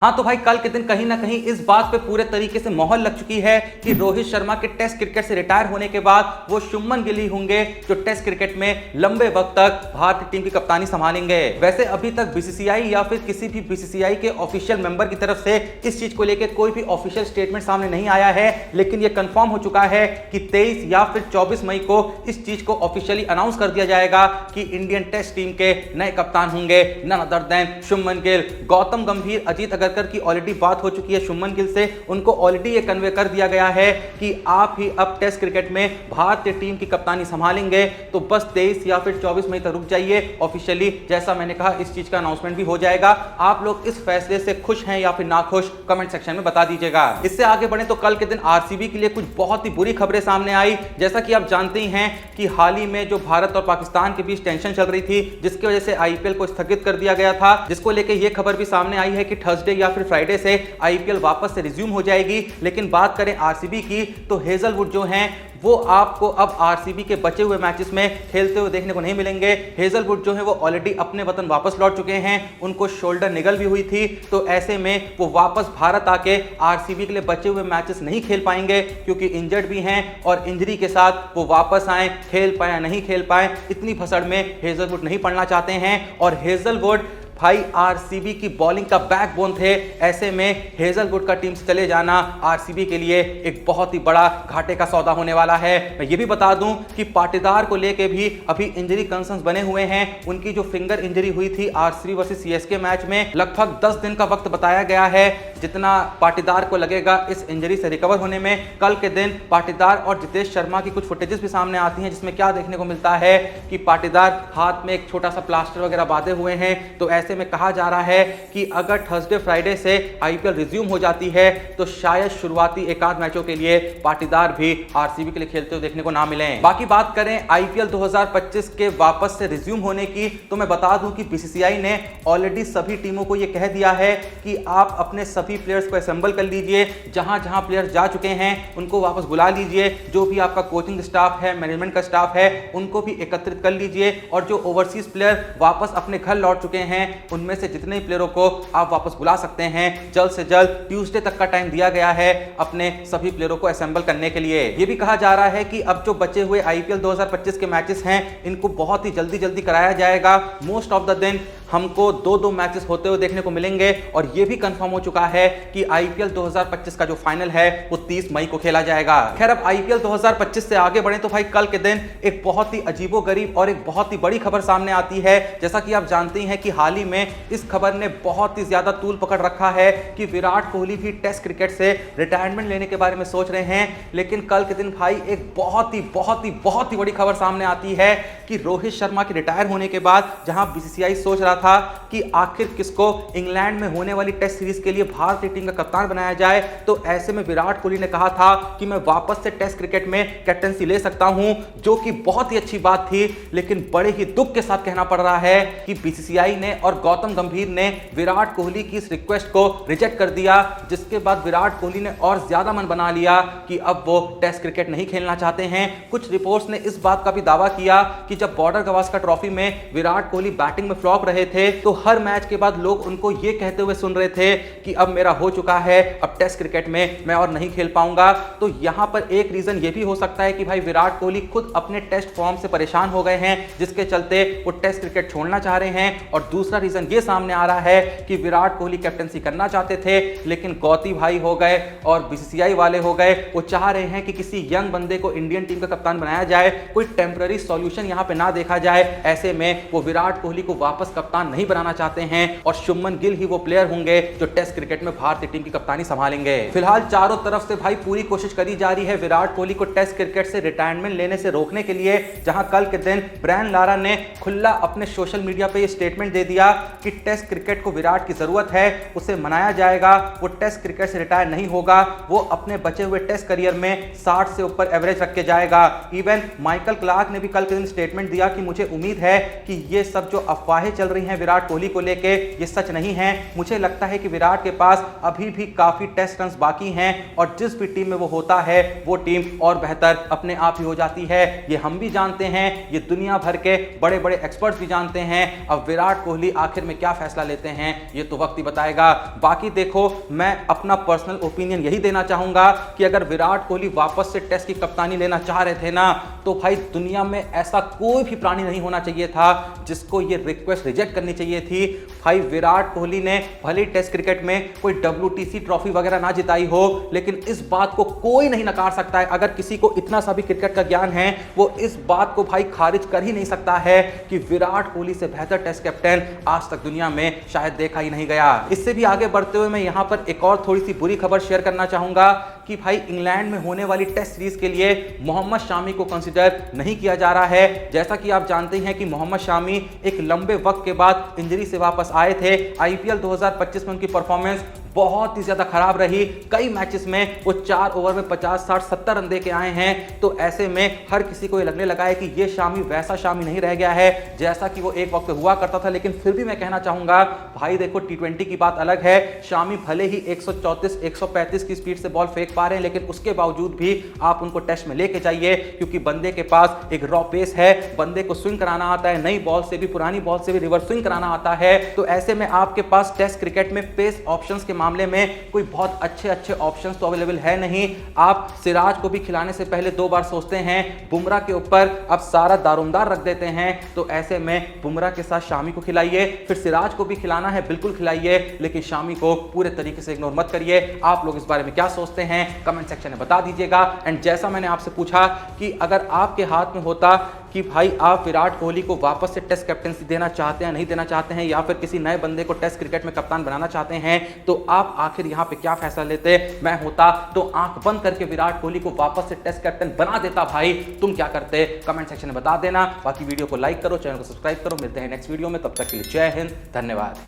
हाँ तो भाई कल के दिन कहीं ना कहीं इस बात पे पूरे तरीके से मोहर लग चुकी है कि रोहित शर्मा के टेस्ट क्रिकेट से रिटायर होने के बाद वो शुभमन गिल ही होंगे जो टेस्ट क्रिकेट में लंबे वक्त तक भारतीय टीम की कप्तानी संभालेंगे। वैसे अभी तक बीसीसीआई या फिर किसी भी बीसीसीआई के ऑफिशियल मेंबर की तरफ से इस चीज को लेकर कोई भी ऑफिशियल स्टेटमेंट सामने नहीं आया है, लेकिन यह कंफर्म हो चुका है कि 23 या फिर 24 मई को इस चीज को ऑफिशियली अनाउंस कर दिया जाएगा कि इंडियन टेस्ट टीम के नए कप्तान होंगे none other than Shubman Gill. Gautam Gambhir, Ajit Agarkar की ऑलरेडी बात हो चुकी है शुभमन गिल से, उनको ऑलरेडी ये कन्वे कर दिया गया है कि आप ही अब टेस्ट क्रिकेट में भारतीय टीम की कप्तानी संभालेंगे। तो बस 23 या फिर 24 मई तक रुक जाइए, ऑफिशियली जैसा मैंने कहा इस चीज का अनाउंसमेंट भी हो जाएगा। आप लोग इस फैसले से खुश हैं या फिर नाखुश, कमेंट सेक्शन में बता दीजिएगा। इससे आगे बढ़े तो कल के दिन आरसीबी के लिए कुछ बहुत ही बुरी खबरें सामने आई। जैसा कि आप जानते ही हैं कि हाल ही में जो भारत और पाकिस्तान के बीच टेंशन चल रही थी, जिसकी वजह से आईपीएल को स्थगित कर दिया गया था, जिसको लेकर यह खबर भी सामने आई है कि थर्सडे या फिर फ्राइडे से आईपीएल वापस से रिज्यूम हो जाएगी। लेकिन बात करें आरसीबी की तो हेजलवुड जो हैं वो आपको अब आरसीबी के बचे हुए मैचेस में खेलते हुए देखने को नहीं मिलेंगे। हेजलवुड जो है वो ऑलरेडी अपने वतन वापस लौट चुके हैं, उनको शोल्डर निगल भी हुई थी, तो ऐसे में वो वापस भारत आके आरसीबी के लिए बचे हुए मैचेस नहीं खेल पाएंगे क्योंकि इंजर्ड भी हैं और इंजरी के साथ वो वापस आए, खेल पाए या नहीं खेल पाए, इतनी भसड़ में हेजलवुड नहीं पड़ना चाहते हैं। और हेजलवुड भाई आरसीबी की बॉलिंग का बैकबोन थे, ऐसे में हेजलवुड का टीम से चले जाना आरसीबी के लिए एक बहुत ही बड़ा घाटे का सौदा होने वाला है। मैं ये भी बता दूं कि पाटीदार को लेके भी अभी इंजरी कंसर्न्स बने हुए हैं। उनकी जो फिंगर इंजरी हुई थी आरसीबी वर्सेस सीएसके मैच में, लगभग 10 दिन का वक्त बताया गया है जितना पाटीदार को लगेगा इस इंजरी से रिकवर होने में। कल के दिन पाटीदार और जितेश शर्मा की कुछ फुटेजेस भी सामने आती हैं जिसमें क्या देखने को मिलता है कि पाटीदार हाथ में एक छोटा सा प्लास्टर वगैरह बांधे हुए हैं। तो ऐसे में कहा जा रहा है कि अगर थर्सडे फ्राइडे से आईपीएल रिज्यूम हो जाती है तो शायद शुरुआती एक आध मैचों के लिए पाटीदार भी आरसीबी के लिए खेलते हुए देखने को ना मिलें। बाकी बात करें आईपीएल 2025 के वापस से रिज्यूम होने की, तो मैं बता दूं कि बीसीसीआई ने ऑलरेडी सभी टीमों को यह कह दिया है कि आप अपने सभी प्लेयर्स को असेंबल कर लीजिए, जहां जहां प्लेयर्स जा चुके हैं उनको वापस बुला लीजिए, जो भी आपका कोचिंग स्टाफ है, मैनेजमेंट का स्टाफ है, उनको भी एकत्रित कर लीजिए, और जो ओवरसीज प्लेयर वापस अपने घर लौट चुके हैं उनमें से जितने प्लेयरों को आप वापस बुला सकते हैं, जल्द से जल्द ट्यूसडे तक का टाइम दिया गया है अपने सभी प्लेयरों को असेंबल करने के लिए। यह भी कहा जा रहा है कि अब जो बचे हुए आईपीएल 2025 के मैचेस हैं इनको बहुत ही जल्दी कराया जाएगा। मोस्ट ऑफ द दिन हमको 2-2 मैचेस होते हुए देखने को मिलेंगे, और यह भी कंफर्म हो चुका है कि आईपीएल 2025 का जो फाइनल है वो 30 मई को खेला जाएगा। खैर अब आईपीएल 2025 से आगे बढ़े तो भाई कल के दिन एक बहुत ही अजीबोगरीब और एक बहुत ही बड़ी खबर सामने आती है। जैसा कि आप जानते हैं कि हाल ही में इस खबर ने बहुत ही ज्यादा तूल पकड़ रखा है कि विराट कोहली भी टेस्ट क्रिकेट से रिटायरमेंट लेने के बारे में सोच रहे हैं। लेकिन कल के दिन भाई एक बहुत ही बड़ी खबर सामने आती है कि रोहित शर्मा के रिटायर होने के बाद जहां बीसीसीआई सोच रहा था कि आखिर किसको इंग्लैंड में होने वाली टेस्ट सीरीज के लिए भारतीय टीम का कप्तान बनाया जाए, तो ऐसे में विराट कोहली ने कहा था कि मैं वापस से टेस्ट क्रिकेट में कैप्टनसी ले सकता हूं, जो कि बहुत ही अच्छी बात थी। लेकिन बड़े ही दुख के साथ कहना पड़ रहा है कि बीसीसीआई ने और गौतम गंभीर ने विराट कोहली की इस रिक्वेस्ट को रिजेक्ट कर दिया, जिसके बाद विराट कोहली ने और ज्यादा मन बना लिया कि अब वो टेस्ट क्रिकेट नहीं खेलना चाहते हैं। कुछ रिपोर्ट्स ने इस बात का भी दावा किया कि जब बॉर्डर गवास्कर ट्रॉफी में विराट कोहली बैटिंग में फ्लॉप रहे थे तो हर मैच के बाद लोग उनको यह कहते हुए सुन रहे थे कि अब मेरा हो चुका है, अब टेस्ट क्रिकेट में मैं और नहीं खेल पाऊंगा। तो यहां पर एक रीजन यह भी हो सकता है कि भाई विराट कोहली खुद अपने टेस्ट फॉर्म से परेशान हो गए हैं, जिसके चलते वो टेस्ट क्रिकेट छोड़ना चाह रहे हैं। और दूसरा रीजन ये सामने आ रहा है कि विराट कोहली कैप्टनसी करना चाहते थे, लेकिन गौती भाई हो गए और बीसीसीआई वाले हो गए, वो चाह रहे हैं कि किसी यंग बंदे को इंडियन टीम का कप्तान बनाया जाए, कोई टेम्पररी सॉल्यूशन यहां पे ना देखा जाए। ऐसे में वो विराट कोहली को वापस कप्तान नहीं बनाना चाहते हैं और शुभमन गिल ही वो प्लेयर होंगे जो टेस्ट क्रिकेट में भारतीय टीम की कप्तानी संभालेंगे। फिलहाल चारों तरफ से भाई पूरी कोशिश करी जा रही है विराट कोहली को टेस्ट क्रिकेट से रिटायरमेंट लेने से रोकने के लिए, जहां कल के दिन ब्रायन लारा ने खुला अपने सोशल मीडिया पे ये स्टेटमेंट दे दिया कि टेस्ट क्रिकेट को विराट की जरूरत है, उसे मनाया जाएगा, वो टेस्ट क्रिकेट से रिटायर नहीं होगा, वो अपने बचे हुए टेस्ट करियर में 60 से ऊपर एवरेज रख के जाएगा। इवन माइकल क्लार्क ने भी कल के दिन स्टेटमेंट दिया कि मुझे उम्मीद है कि ये सब जो अफवाहें चल रही हैं विराट कोहली को लेके, ये सच नहीं है। मुझे लगता है कि विराट के पास अभी भी काफी टेस्ट रन्स बाकी हैं और जिस भी टीम में वो होता है वो टीम और बेहतर अपने आप ही हो जाती है। ये हम भी जानते हैं, ये दुनिया भर के बड़े बड़े एक्सपर्ट्स भी जानते हैं। अब विराट कोहली आखिर में क्या फैसला लेते हैं ये तो वक्त ही बताएगा। बाकी देखो, मैं अपना पर्सनल ओपिनियन यही देना चाहूंगा कि अगर विराट कोहली वापस से टेस्ट की कप्तानी लेना चाह रहे थे ना, तो भाई दुनिया में ऐसा कोई भी प्राणी नहीं होना चाहिए था जिसको ये रिक्वेस्ट रिजेक्ट करनी चाहिए थी। भाई विराट कोहली ने भले टेस्ट क्रिकेट में कोई WTC ट्रॉफी वगैरह ना जिताई हो, लेकिन इस बात को कोई नहीं नकार सकता है। अगर किसी को इतना सा भी क्रिकेट का ज्ञान है, वो इस बात को भाई खारिज कर ही नहीं सकता है कि विराट कोहली से बेहतर टेस्ट कैप्टन आज तक दुनिया में शायद देखा ही नहीं गया। इससे भी आगे बढ़ते हुए मैं यहां पर एक और थोड़ी सी बुरी खबर शेयर करना चाहूंगा कि भाई इंग्लैंड में होने वाली टेस्ट सीरीज के लिए मोहम्मद शामी को कंसीडर नहीं किया जा रहा है। जैसा कि आप जानते हैं कि मोहम्मद शामी एक लंबे वक्त के बाद इंजरी से वापस आए थे। IPL 2025 में उनकी परफॉर्मेंस बहुत ही ज्यादा खराब रही। कई मैचेस में वो 4 ओवर में 50, 60, 70 रन दे के आए हैं। तो ऐसे में हर किसी को ये लगने लगा है कि ये शामी वैसा शामी नहीं रह गया है जैसा कि वो एक वक्त हुआ करता था। लेकिन फिर भी मैं कहना चाहूंगा भाई देखो, T20 की बात अलग है। शामी भले ही 134, 135 की स्पीड से बॉल फेंक पा रहे हैं, लेकिन उसके बावजूद भी आप उनको टेस्ट में लेके जाइए, क्योंकि बंदे के पास एक रॉ पेस है, बंदे को स्विंग कराना आता है, नई बॉल से भी पुरानी बॉल से भी रिवर्स स्विंग कराना आता है। तो ऐसे में आपके पास टेस्ट क्रिकेट में पेस ऑप्शंस के मामले में कोई बहुत अच्छे ऑप्शंस तो अवेलेबल है नहीं। आप सिराज को भी खिलाने से पहले 2 बार सोचते हैं, बुमराह के ऊपर अब सारा दारोमदार रख देते हैं। तो ऐसे में बुमराह के साथ शामी को खिलाइए, फिर सिराज को भी खिलाना है बिल्कुल खिलाइए, लेकिन शामी को पूरे तरीके से इग्नोर मत करिए। आप लोग इस बारे में क्या सोचते हैं कमेंट सेक्शन में बता दीजिएगा। एंड जैसा मैंने आपसे पूछा कि अगर आपके हाथ में होता कि भाई आप विराट कोहली को वापस से टेस्ट कैप्टनसी देना चाहते हैं, नहीं देना चाहते हैं, या फिर किसी नए बंदे को टेस्ट क्रिकेट में कप्तान बनाना चाहते हैं, तो आप आखिर यहां पे क्या फैसला लेते? मैं होता तो आंख बंद करके विराट कोहली को वापस से टेस्ट कैप्टन बना देता। भाई तुम क्या करते? कमेंट सेक्शन में बता देना। बाकी वीडियो को लाइक करो, चैनल को सब्सक्राइब करो। मिलते हैं नेक्स्ट वीडियो में, तब तक के लिए जय हिंद, धन्यवाद।